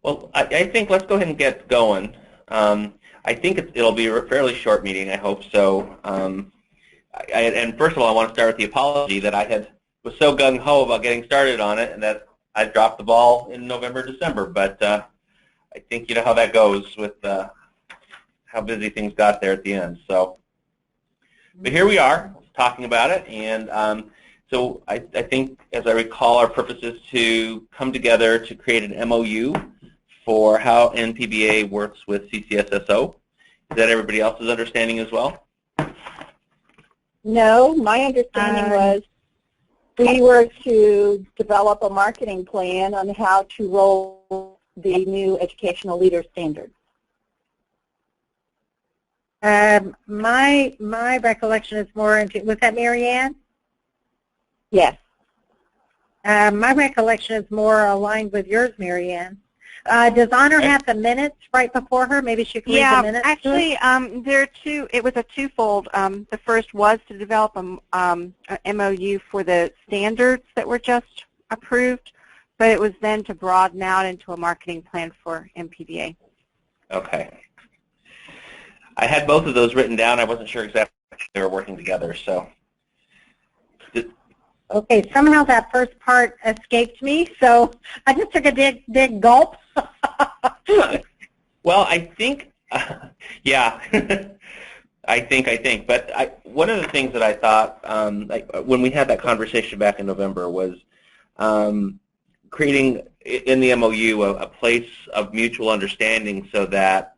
Well, I think let's go ahead and get going. I think it'll be a fairly short meeting. I hope so. And first of all, I want to start with the apology that was so gung-ho about getting started on it, and that I dropped the ball in November, December. But I think you know how that goes with how busy things got there at the end. So, but here we are talking about it, and so I think, as I recall, our purpose is to come together to create an MOU for how NPBEA works with CCSSO. Is that everybody else's understanding as well? No, my understanding was we were to develop a marketing plan on how to roll the new educational leader standards. My recollection is more into, was that Mary Ann? Yes. My recollection is more aligned with yours, Mary Ann. Does Honor have the minutes right before her? Maybe she can read the minutes. Yeah, actually, there are two. It was a twofold. The first was to develop a MOU for the standards that were just approved, but it was then to broaden out into a marketing plan for NPBEA. Okay. I had both of those written down. I wasn't sure exactly how they were working together, so. Okay, somehow that first part escaped me, so I just took a big gulp. Well, I think, yeah, I think. But one of the things that I thought, like when we had that conversation back in November, was creating in the MOU a place of mutual understanding, so that,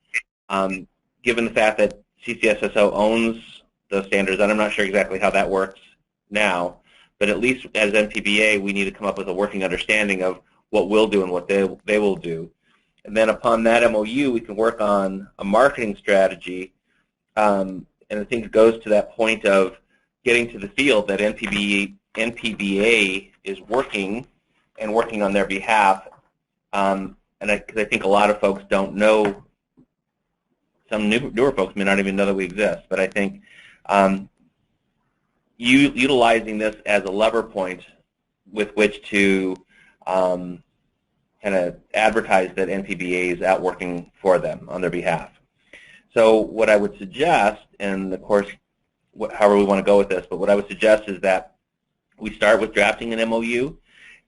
given the fact that CCSSO owns those standards, and I'm not sure exactly how that works now, but at least as NPBEA, we need to come up with a working understanding of what we'll do and what they will do. And then upon that MOU, we can work on a marketing strategy. And I think it goes to that point of getting to the field that NPBEA is working on their behalf. And because I think a lot of folks don't know, some newer folks may not even know that we exist. But I think utilizing this as a lever point with which to kind of advertise that NPBEA is out working for them on their behalf. So what I would suggest, and of course, however we want to go with this, but what I would suggest is that we start with drafting an MOU,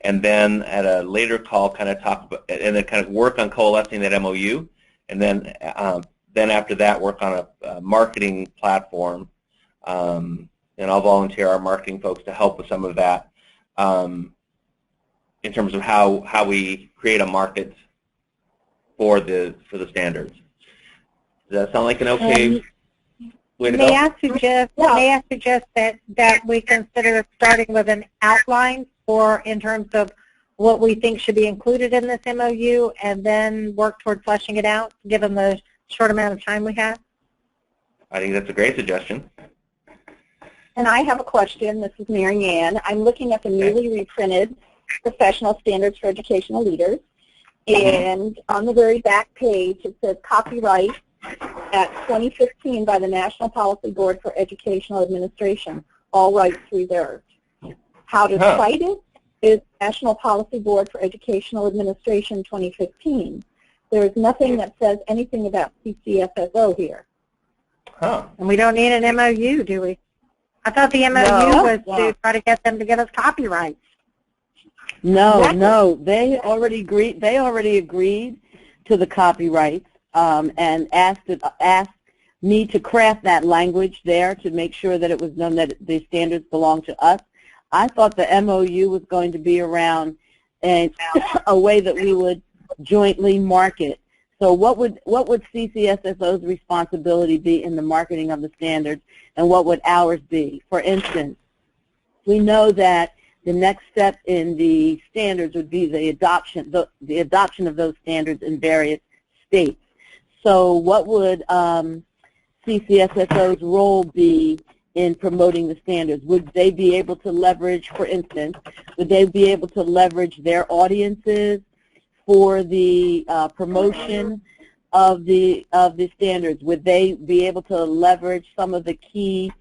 and then at a later call kind of talk about, and then kind of work on coalescing that MOU, and then after that work on a marketing platform. And I'll volunteer our marketing folks to help with some of that in terms of how we create a market for the standards. Does that sound like an okay way to go? May I suggest that we consider starting with an outline in terms of what we think should be included in this MOU, and then work toward fleshing it out, given the short amount of time we have? I think that's a great suggestion. And I have a question. This is Mary Ann. I'm looking at the newly reprinted Professional Standards for Educational Leaders. And on the very back page, it says copyright at 2015 by the National Policy Board for Educational Administration. All rights reserved. How to cite it is National Policy Board for Educational Administration 2015. There is nothing that says anything about CCSSO here. And we don't need an MOU, do we? I thought the MOU was to try to get them to give us copyrights. No, they already agreed. They already agreed to the copyrights and asked me to craft that language there to make sure that it was known that the standards belong to us. I thought the MOU was going to be around a way that we would jointly market. So what would CCSSO's responsibility be in the marketing of the standards, and what would ours be? For instance, we know that the next step in the standards would be the adoption of those standards in various states. So what would CCSSO's role be in promoting the standards? Would they be able to leverage, for instance, would they be able to leverage their audiences for the promotion of the standards? Would they be able to leverage some of the key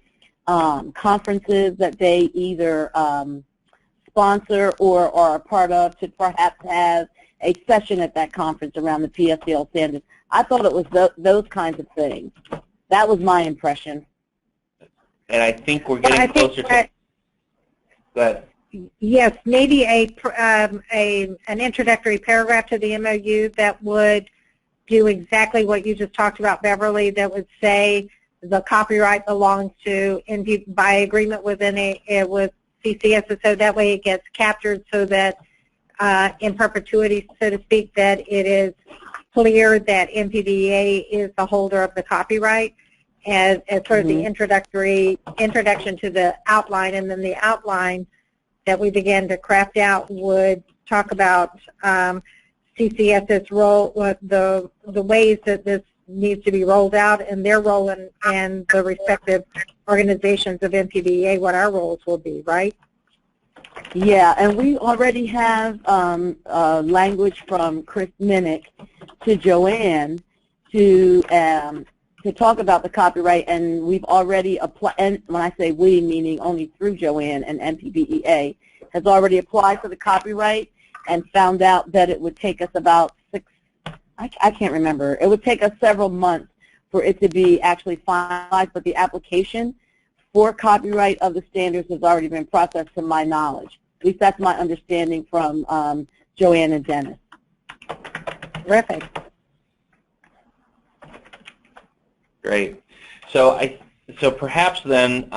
conferences that they either sponsor or are a part of to perhaps have a session at that conference around the PSCL standards. I thought it was those kinds of things. That was my impression. And I think we're getting closer to. Go ahead. Yes, maybe an introductory paragraph to the MOU that would do exactly what you just talked about, Beverly, that would say the copyright belongs to by agreement with CCSSO. That way it gets captured so that in perpetuity, so to speak, that it is clear that NPBEA is the holder of the copyright as sort of the introduction to the outline, and then the outline that we began to craft out would talk about CCS's role, the ways that this needs to be rolled out, and their role, and the respective organizations of NPBEA, what our roles will be, right? Yeah, and we already have language from Chris Minnick to Joanne to talk about the copyright, and we've already applied, and when I say we, meaning only through Joanne, and NPBEA has already applied for the copyright and found out that it would take us about I can't remember, it would take us several months for it to be actually finalized, but the application for copyright of the standards has already been processed to my knowledge. At least that's my understanding from Joanne and Dennis. Terrific. Great. So perhaps then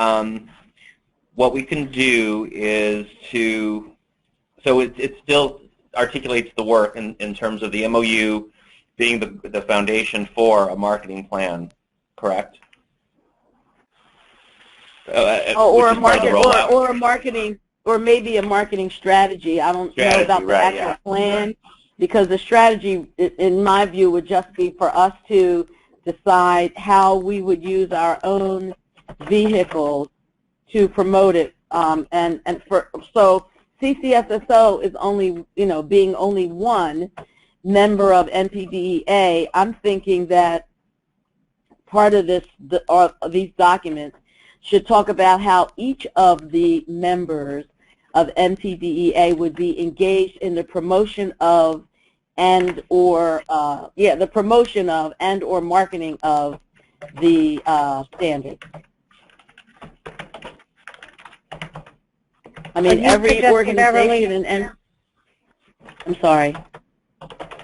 what we can do is it still articulates the work in terms of the MOU being the foundation for a marketing plan, correct? Or a marketing, or maybe a marketing strategy. I don't know about the actual plan, because the strategy, in my view, would just be for us to decide how we would use our own vehicles to promote it. So CCSSO is only, being only one member of NPBEA, I'm thinking that part of these documents should talk about how each of the members of NPBEA would be engaged in the promotion of the promotion of and or marketing of the standards. I mean, every organization and I'm sorry.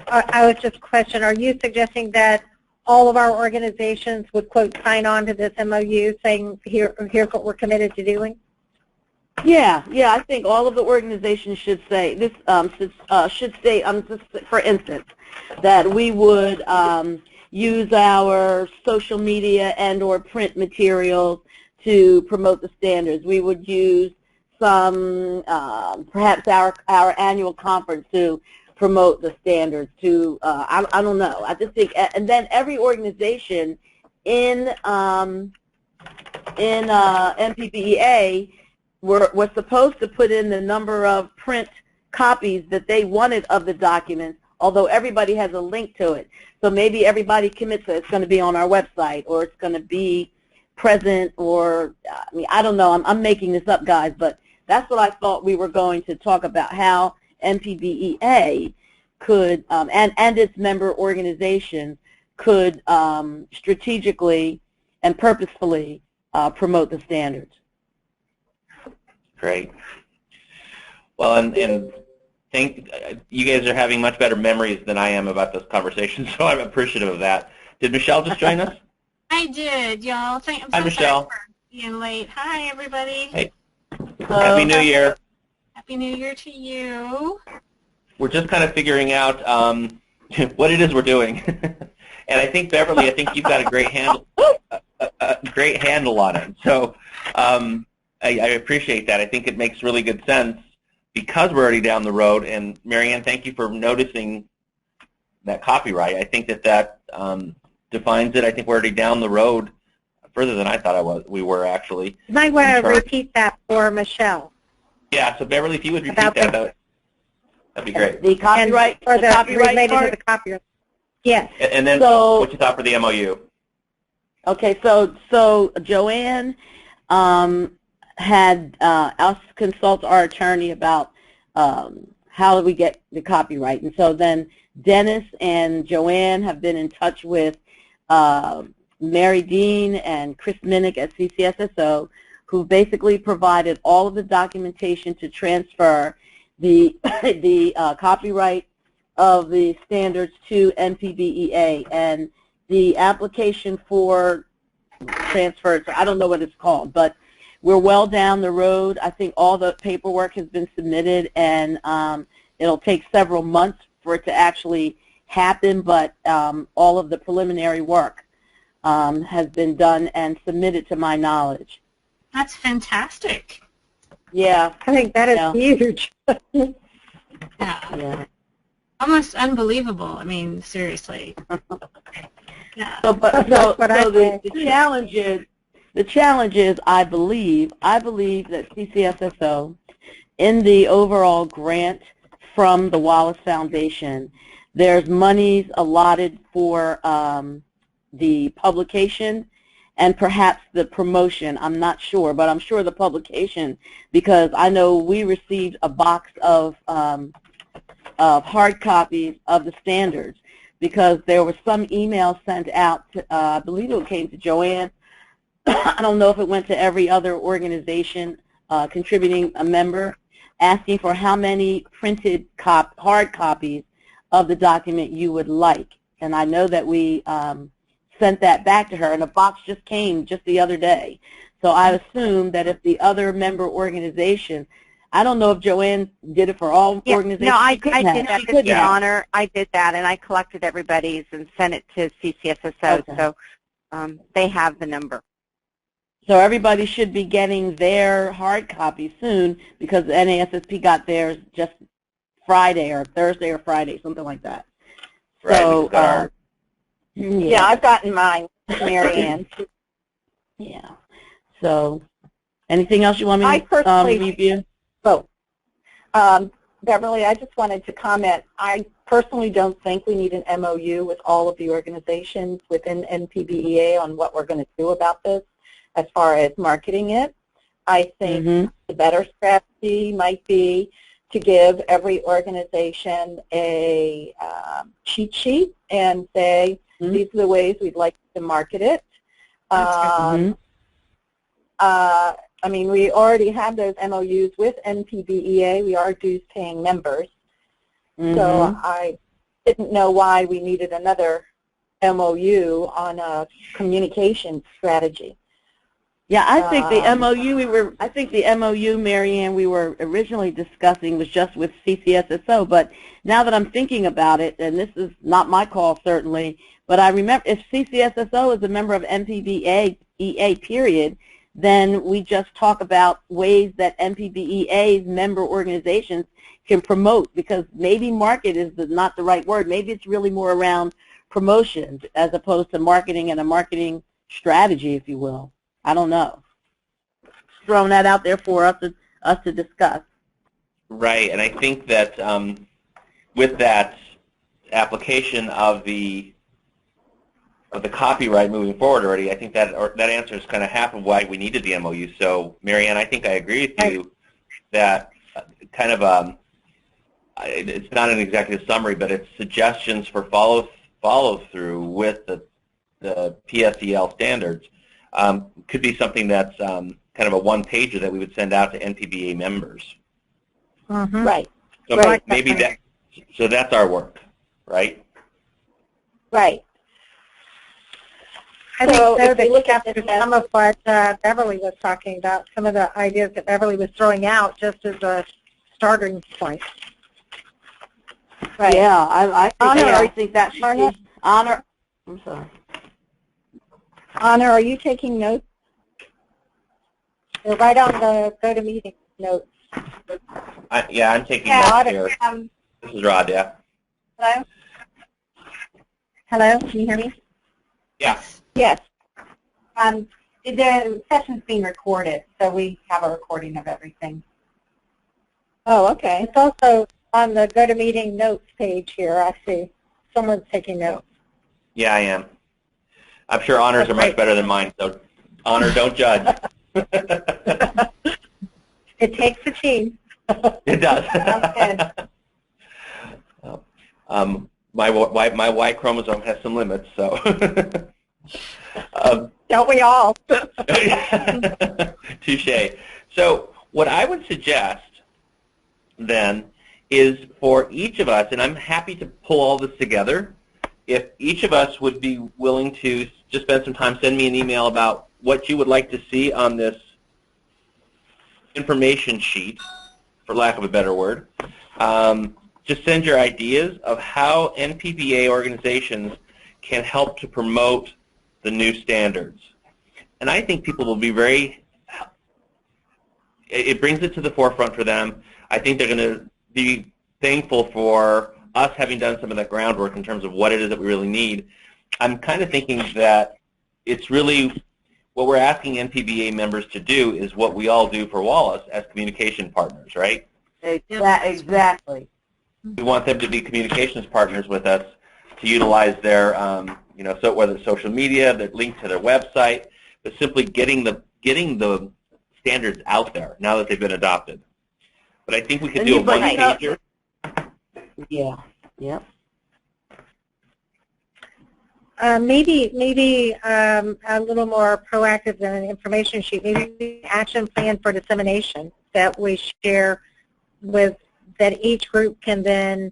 I was just questioning, are you suggesting that all of our organizations would, quote, sign on to this MOU saying, here's what we're committed to doing? Yeah, I think all of the organizations should say this. Should state, just for instance, that we would use our social media and/or print materials to promote the standards. We would use some, perhaps our annual conference to promote the standards. To I don't know. I just think, and then every organization in NPBEA were supposed to put in the number of print copies that they wanted of the documents, although everybody has a link to it. So maybe everybody commits that it's going to be on our website, or it's going to be present, or, I mean, I don't know. I'm making this up, guys, but that's what I thought we were going to talk about, how NPBEA could, and its member organizations could strategically and purposefully promote the standards. Great. Well, and think you guys are having much better memories than I am about this conversation, so I'm appreciative of that. Did Michelle just join us? I did, y'all. Hi, Michelle. Sorry for being late. Hi, everybody. Hey. Happy New Year. Happy New Year to you. We're just kind of figuring out what it is we're doing, and I think Beverly, you've got a great handle, on it. So I appreciate that. I think it makes really good sense because we're already down the road. And Marianne, thank you for noticing that copyright. I think that defines it. I think we're already down the road further than I thought we were actually. You might want to repeat that for Michelle. Yeah. So Beverly, if you would repeat that'd be great. The copyright, or the copyright related part? to the copyright. Yes. And then what you thought for the MOU? Okay. So Joanne had us consult our attorney about how do we get the copyright? And so then Dennis and Joanne have been in touch with Mary Dean and Chris Minnick at CCSSO, who basically provided all of the documentation to transfer the copyright of the standards to NPBEA. And the application for transfer, I don't know what it's called, but we're well down the road. I think all the paperwork has been submitted, and it'll take several months for it to actually happen, but all of the preliminary work has been done and submitted to my knowledge. That's fantastic. Yeah. I think that is huge. Yeah. Almost unbelievable. I mean, seriously. Yeah. So the challenge is, I believe that CCSSO, in the overall grant from the Wallace Foundation, there's monies allotted for the publication and perhaps the promotion. I'm not sure, but I'm sure the publication, because I know we received a box of hard copies of the standards, because there was some email sent out to, I believe it came to Joanne. I don't know if it went to every other organization contributing a member, asking for how many printed hard copies of the document you would like. And I know that we sent that back to her, and a box just came just the other day. So I assume that if the other member organizations, I don't know if Joanne did it for all organizations. No, I did that as the honor. I did that, and I collected everybody's and sent it to CCSSO, Okay. So they have the number. So everybody should be getting their hard copy soon, because the NASSP got theirs just Friday or Thursday or Friday, something like that. Right. So, Yeah, I've gotten mine, Mary Ann. Yeah. So, anything else you want me I to personally review? Beverly, I just wanted to comment. I personally don't think we need an MOU with all of the organizations within NPBEA on what we're going to do about this as far as marketing it. I think the better strategy might be to give every organization a cheat sheet and say, these are the ways we'd like to market it. I mean, we already have those MOUs with NPBEA. We are dues-paying members. So I didn't know why we needed another MOU on a communication strategy. Yeah, I think the MOU, Mary Ann, we were originally discussing was just with CCSSO, but now that I'm thinking about it, and this is not my call certainly, but I remember if CCSSO is a member of NPBEA period, then we just talk about ways that NPBEA's member organizations can promote, because maybe market is not the right word. Maybe it's really more around promotions as opposed to marketing and a marketing strategy, if you will. I don't know. Throwing that out there for us to discuss. Right, and I think that with that application of the copyright moving forward already, I think that answers kind of half of why we needed the MOU. So, Mary Ann, I think I agree with you that kind of it's not an executive summary, but it's suggestions for follow through with the PSEL standards. Could be something that's kind of a one-pager that we would send out to NPBEA members. Right. So maybe that's our work, right? Right. I think So so if that we look at this some of what Beverly was talking about, some of the ideas that Beverly was throwing out just as a starting point. Right. Yeah, I think that should be honor. I'm sorry. Honor, are you taking notes? They're right on the GoToMeeting notes. Yeah, I'm taking notes here. This is Rod, yeah. Hello? Hello, can you hear me? Yeah. Yes. The session's being recorded, so we have a recording of everything. Oh, okay. It's also on the GoToMeeting notes page here. I see someone's taking notes. Yeah, I am. I'm sure honors are much better than mine, so honor, don't judge. It takes a team. It does. Sounds good. My Y chromosome has some limits, so. Don't we all? Touche. So what I would suggest then is for each of us, and I'm happy to pull all this together, if each of us would be willing to just spend some time, send me an email about what you would like to see on this information sheet, for lack of a better word. Just send your ideas of how NPBEA organizations can help to promote the new standards. And I think people will be it brings it to the forefront for them. I think they're going to be thankful for us having done some of that groundwork in terms of what it is that we really need. I'm kind of thinking that it's really what we're asking NPBEA members to do is what we all do for Wallace as communication partners, right? Exactly. We want them to be communications partners with us to utilize their, so whether it's social media, their link to their website, but simply getting the standards out there now that they've been adopted. But I think we could do a one-pager. Yeah. Yep. Maybe a little more proactive than an information sheet. Maybe an action plan for dissemination that we share with, that each group can then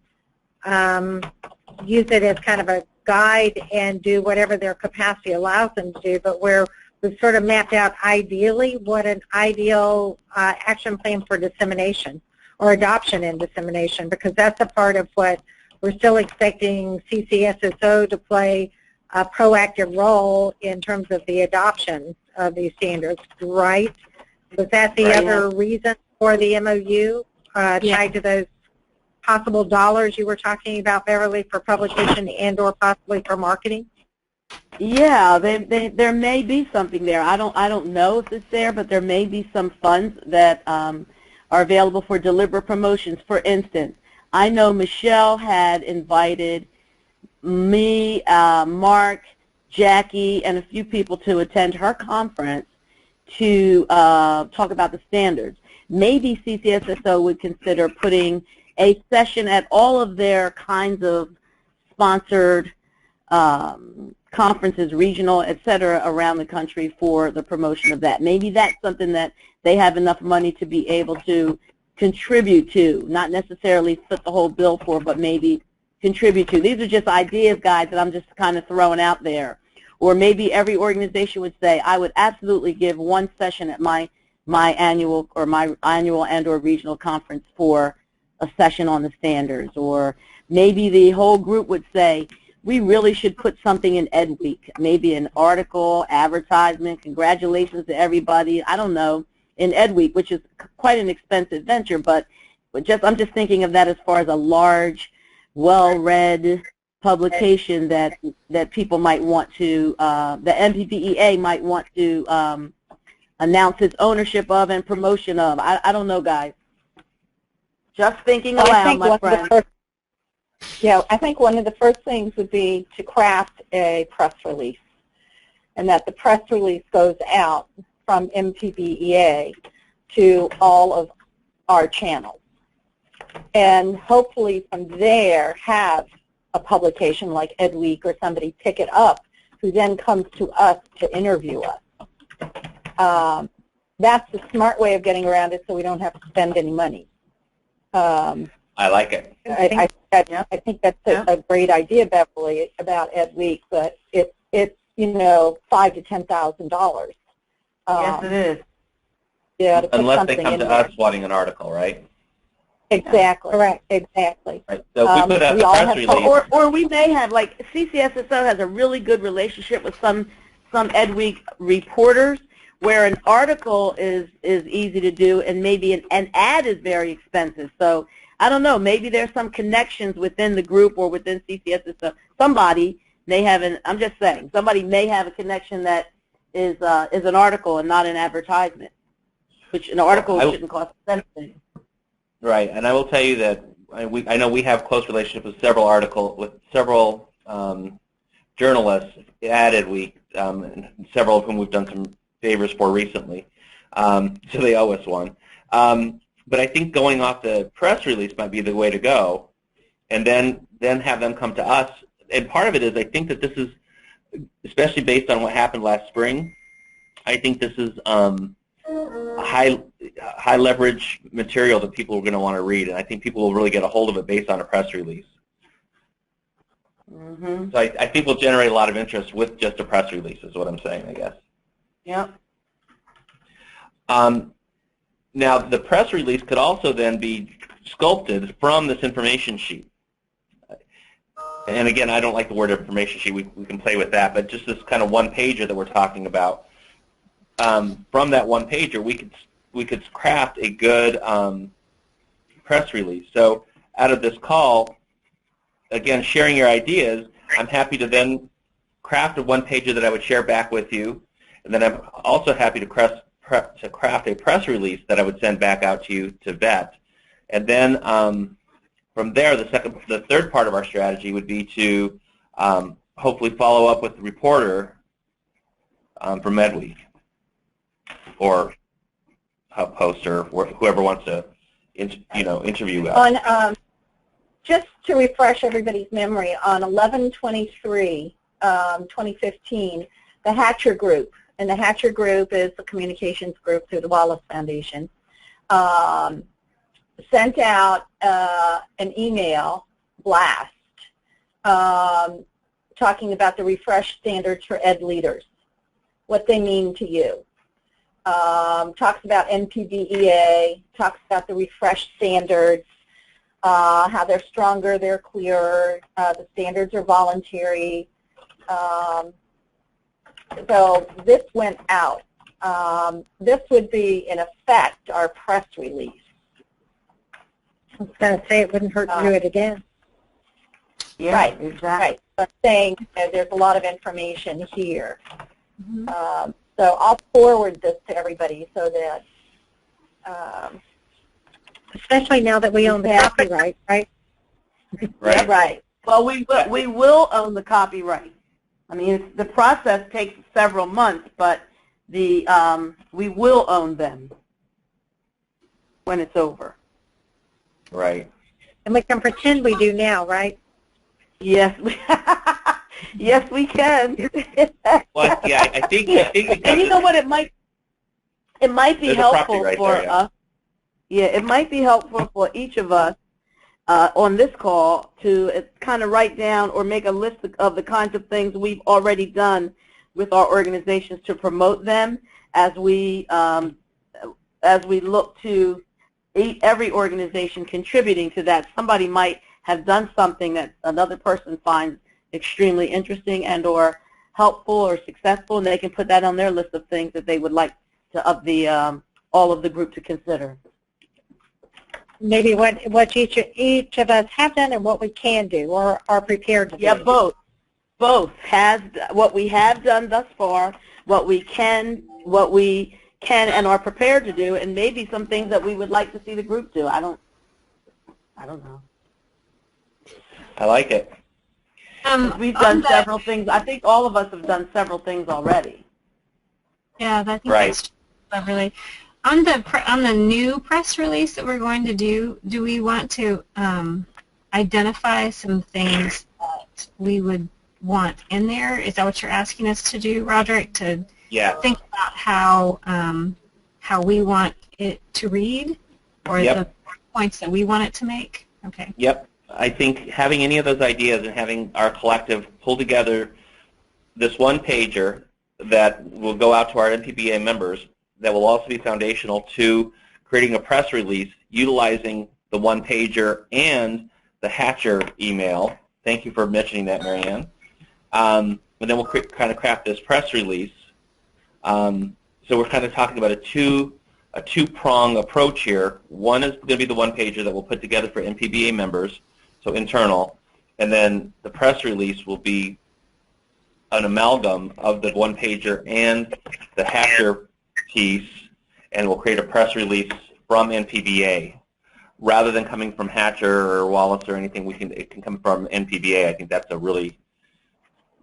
use it as kind of a guide and do whatever their capacity allows them to do, but where we've sort of mapped out ideally what an ideal action plan for dissemination or adoption and dissemination, because that's a part of what we're still expecting CCSSO to play a proactive role in terms of the adoption of these standards, right? Was that the other reason for the MOU tied to those possible dollars you were talking about, Beverly, for publication and or possibly for marketing? Yeah, there may be something there. I don't know if it's there, but there may be some funds that are available for deliberate promotions. For instance, I know Michelle had invited me, Mark, Jackie, and a few people to attend her conference to talk about the standards. Maybe CCSSO would consider putting a session at all of their kinds of sponsored conferences, regional, et cetera, around the country for the promotion of that. Maybe that's something that they have enough money to be able to contribute to, not necessarily foot the whole bill for, but maybe contribute to. These are just ideas, guys, that I'm just kind of throwing out there. Or maybe every organization would say, I would absolutely give one session at my annual and or regional conference for a session on the standards. Or maybe the whole group would say, we really should put something in Ed Week, maybe an article, advertisement, congratulations to everybody, I don't know, in Ed Week, which is quite an expensive venture, but I'm just thinking of that as far as a large, well-read publication that people might want to, the NPBEA might want to announce its ownership of and promotion of. I don't know, guys. Just thinking aloud, my friend. I think one of the first things would be to craft a press release, and that the press release goes out from NPBEA to all of our channels. And hopefully from there have a publication like Ed Week or somebody pick it up who then comes to us to interview us. That's the smart way of getting around it so we don't have to spend any money. I like it. I think that's a great idea, Beverly, about Ed Week, but it's $5,000 to $10,000. Yes, it is. Yeah, to put unless they something come in to there. us wanting an article, right? Exactly. Correct. Exactly. Right. So if we put out the press release, or we may have, like CCSSO has a really good relationship with some Ed Week reporters, where an article is easy to do, and maybe an ad is very expensive. So I don't know. Maybe there's some connections within the group or within CCSSO. Somebody may have I'm just saying, somebody may have a connection that is an article and not an advertisement, which an article shouldn't cost anything. right? And I will tell you that I know we have close relationship with several journalists at Ed Week, and several of whom we've done some favors for recently. So they owe us one. But I think going off the press release might be the way to go, and then have them come to us. And part of it is I think that this is, especially based on what happened last spring, I think this is high leverage material that people are going to want to read, and I think people will really get a hold of it based on a press release. Mm-hmm. So I think we'll generate a lot of interest with just a press release is what I'm saying, I guess. Yep. Now, the press release could also then be sculpted from this information sheet. And again, I don't like the word information sheet. We can play with that, but just this kind of one-pager that we're talking about. From that one-pager, we could craft a good press release. So out of this call, again, sharing your ideas, I'm happy to then craft a one-pager that I would share back with you, and then I'm also happy to craft a press release that I would send back out to you to vet. And then from there, the third part of our strategy would be to hopefully follow up with the reporter from MedWeek or HuffPost or whoever wants to interview us. On, just to refresh everybody's memory, on 11/23, 2015, the Hatcher Group, and the Hatcher Group is the communications group through the Wallace Foundation, sent out an email blast talking about the refreshed standards for ed leaders, what they mean to you. Talks about NPBEA, talks about the refreshed standards, how they're stronger, they're clearer, the standards are voluntary. So this went out. This would be, in effect, our press release. I was going to say it wouldn't hurt to do it again. Yeah, right, exactly. Right. So I'm saying there's a lot of information here. Mm-hmm. So I'll forward this to everybody so that... especially now that we own the copyright, right? Right. Right. Well, we will own the copyright. I mean, the process takes several months, but we will own them when it's over. Right. And we can pretend we do now, right? Yes, yes, we can. Well, yeah, I think And you know what? It might be helpful for there, yeah. us. Yeah, it might be helpful for each of us on this call to kind of write down or make a list of the kinds of things we've already done with our organizations to promote them as we look to every organization contributing to that. Somebody might have done something that another person finds extremely interesting and or helpful or successful, and they can put that on their list of things that they would like to all of the group to consider. Maybe what each of us have done and what we can do or are prepared to do. Yeah, both. Both has what we have done thus far, what we can and are prepared to do, and maybe some things that we would like to see the group do. I don't know. I like it. We've done several things. I think all of us have done several things already. Yeah, I think Right. that's cleverly. On the new press release that we're going to do we want to identify some things that we would want in there? Is that what you're asking us to do, Roderick? To Yeah. think about how we want it to read, or Yep. the points that we want it to make? Okay. Yep. I think having any of those ideas and having our collective pull together this one pager that will go out to our NPBEA members that will also be foundational to creating a press release utilizing the one pager and the Hatcher email. Thank you for mentioning that, Marianne. And then we'll kind of craft this press release. So we're kind of talking about a two-prong approach here. One is going to be the one pager that we'll put together for NPBEA members, so internal, and then the press release will be an amalgam of the one pager and the Hatcher piece, and we'll create a press release from NPBEA. Rather than coming from Hatcher or Wallace or anything, it can come from NPBEA. I think that's a really,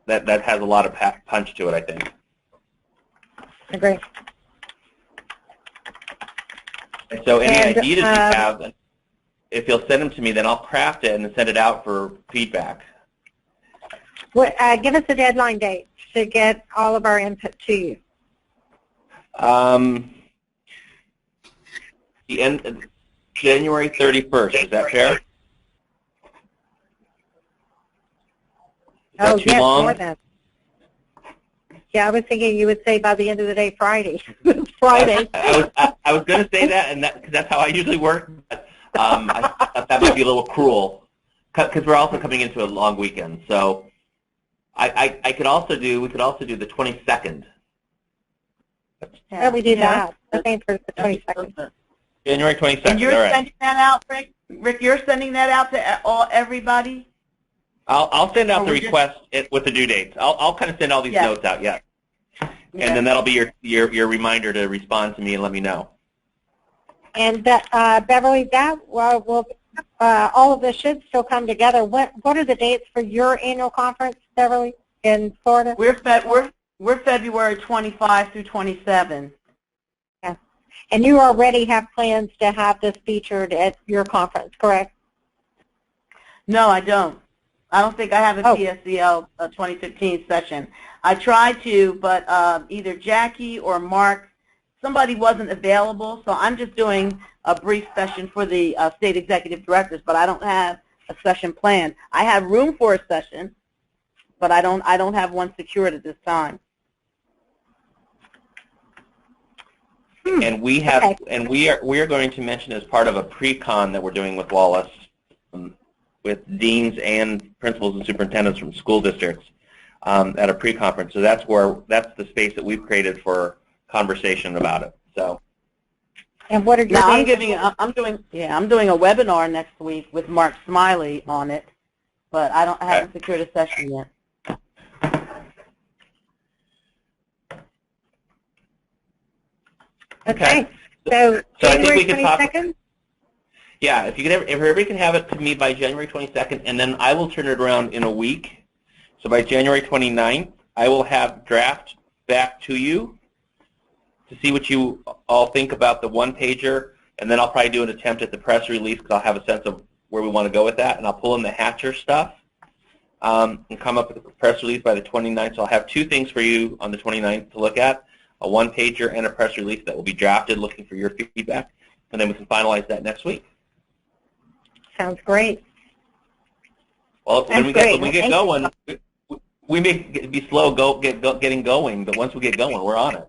that has a lot of punch to it, I think. Agree. And so any ideas you have, if you'll send them to me, then I'll craft it and then send it out for feedback. What, give us a deadline date to get all of our input to you. The end, January 31st. Is that fair? Is that too yes, long? more than. Yeah, I was thinking you would say by the end of the day, Friday. Friday. I was going to say that, and cause that's how I usually work. But, I thought that might be a little cruel, because we're also coming into a long weekend. So we could also do the 22nd. Yeah, we do that. I think for the 22nd. January 22nd. And you're all right. sending that out, Rick? Rick, you're sending that out to everybody? I'll send out the request with the due dates. I'll kind of send all these notes out, yeah. And then that'll be your reminder to respond to me and let me know. And Beverly, all of this should still come together. What are the dates for your annual conference, Beverly, in Florida? We're February 25 through 27. Yeah. And you already have plans to have this featured at your conference, correct? No, I don't. I don't think I have a PSCL 2015 session. I tried to, but either Jackie or Mark, somebody wasn't available, so I'm just doing a brief session for the state executive directors, but I don't have a session planned. I have room for a session, but I don't have one secured at this time. And we have, and we are going to mention as part of a pre-con that we're doing with Wallace, with deans and principals and superintendents from school districts at a pre-conference. So that's the space that we've created for conversation about it. So. And what are your I'm doing a webinar next week with Mark Smiley on it, but I haven't secured a session yet. Okay. So January 22nd? Yeah, if everybody can have it to me by January 22nd, and then I will turn it around in a week. So by January 29th, I will have draft back to you to see what you all think about the one-pager, and then I'll probably do an attempt at the press release because I'll have a sense of where we want to go with that, and I'll pull in the Hatcher stuff and come up with a press release by the 29th. So I'll have two things for you on the 29th to look at, a one-pager and a press release that will be drafted looking for your feedback, and then we can finalize that next week. Sounds great. Well, when we get going, we may be slow getting going, but once we get going, we're on it.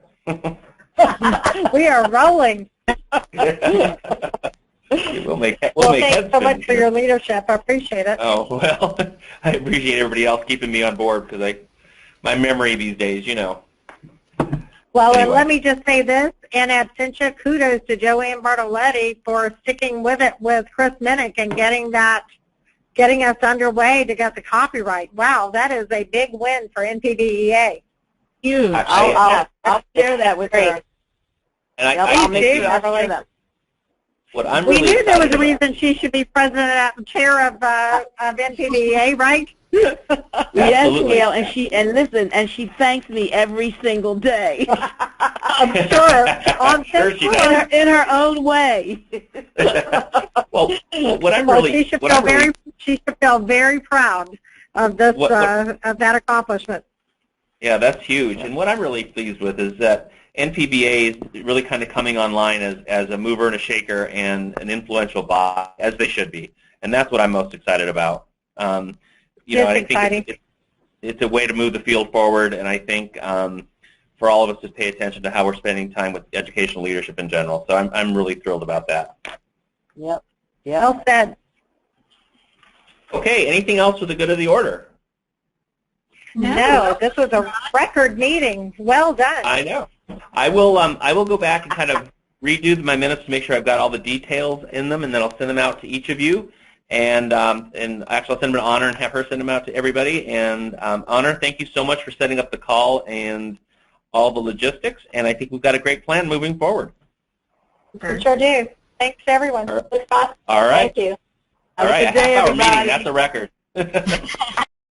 We are rolling. We'll make thanks so much for your leadership. I appreciate it. Oh, well, I appreciate everybody else keeping me on board because my memory these days, you know. Well, anyway. And let me just say this, in absentia, kudos to Joanne Bartoletti for sticking with it with Chris Minnick and getting us underway to get the copyright. Wow, that is a big win for NPBEA. Huge. I'll share that with her. And I'll make sure I'll share that. What I'm we really knew there was a reason she should be chair of NPBEA, right? Yes, Gail, and she thanks me every single day. I'm sure. In her own way. Well, what I'm really she should feel very proud of this of that accomplishment. Yeah, that's huge. And what I'm really pleased with is that NPBEA is really kind of coming online as a mover and a shaker and an influential body, as they should be. And that's what I'm most excited about. I think it's a way to move the field forward, and I think for all of us to pay attention to how we're spending time with educational leadership in general. So I'm really thrilled about that. Yep. Well said. Okay, anything else for the good of the order? No, this was a record meeting. Well done. I know. I will go back and kind of redo my minutes to make sure I've got all the details in them, and then I'll send them out to each of you. And actually, I'll send them to Honor and have her send them out to everybody. And Honor, thank you so much for setting up the call and all the logistics. And I think we've got a great plan moving forward. Sure do. Thanks, everyone. All right. Thank you. All right. Have a good day, A half-hour everybody. meeting. That's a record.